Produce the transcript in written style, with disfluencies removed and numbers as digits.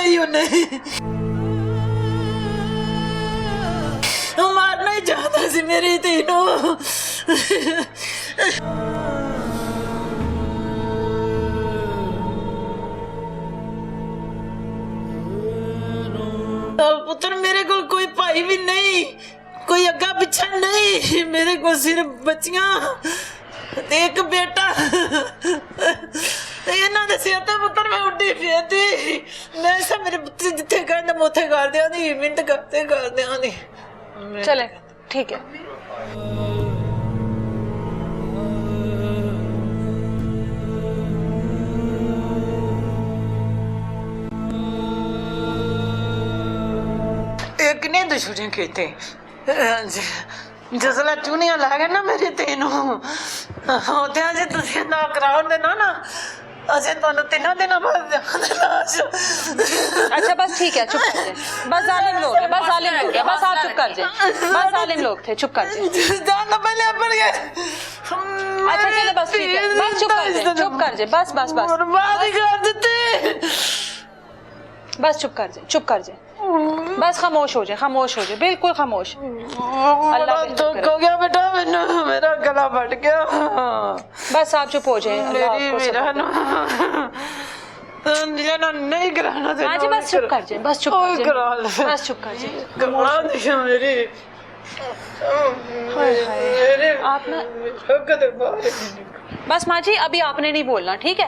ही उन्हें मारना ही चाहता सी मेरी तीनों। पुत्र मेरे को कोई भाई भी नहीं, कोई अग्गा पिछा नहीं, मेरे को सिर्फ बच्चियां एक बेटा। इन्हों के सिर ते पुत्र मैं उड्डी फिरती, मैं सब मेरे पुत्र जिथे कहते मैं उथे कर दिया दी, मिन्नत करते कर दिया दी। चले ठीक है। कितने दुश्मनी कहते जिसला चूनिया ला गए ना मेरी तीनों होते जे तुझे ना कराउन देना ना असे तो तीनों दिन बाद अच्छा बस ठीक है, चुप कर जाए। बस जालिम लोग है, बस जालिम लोग है, बस आप चुप कर जाए। बस जालिम लोग थे, चुप कर जाए। जान पहले पड़ गए। अच्छा चलो बस ठीक है, बस चुप कर जाए, चुप कर जाए, बस बस बस बर्बाद कर देते। बस चुप कर जाए, चुप कर जाए, बस खामोश हो जाए, खामोश हो जाए, बिल्कुल खामोश। अल्लाह दुख हो गया बेटा, मैंने मेरा गला फट गया। बस आप चुप हो जाए। नहीं कराना हाँ जी बस चुप कर जाए, बस चुप कर जाए, बस चुप कर जाए। मेरी आप ना बस माँ जी अभी आपने नहीं बोलना, ठीक है।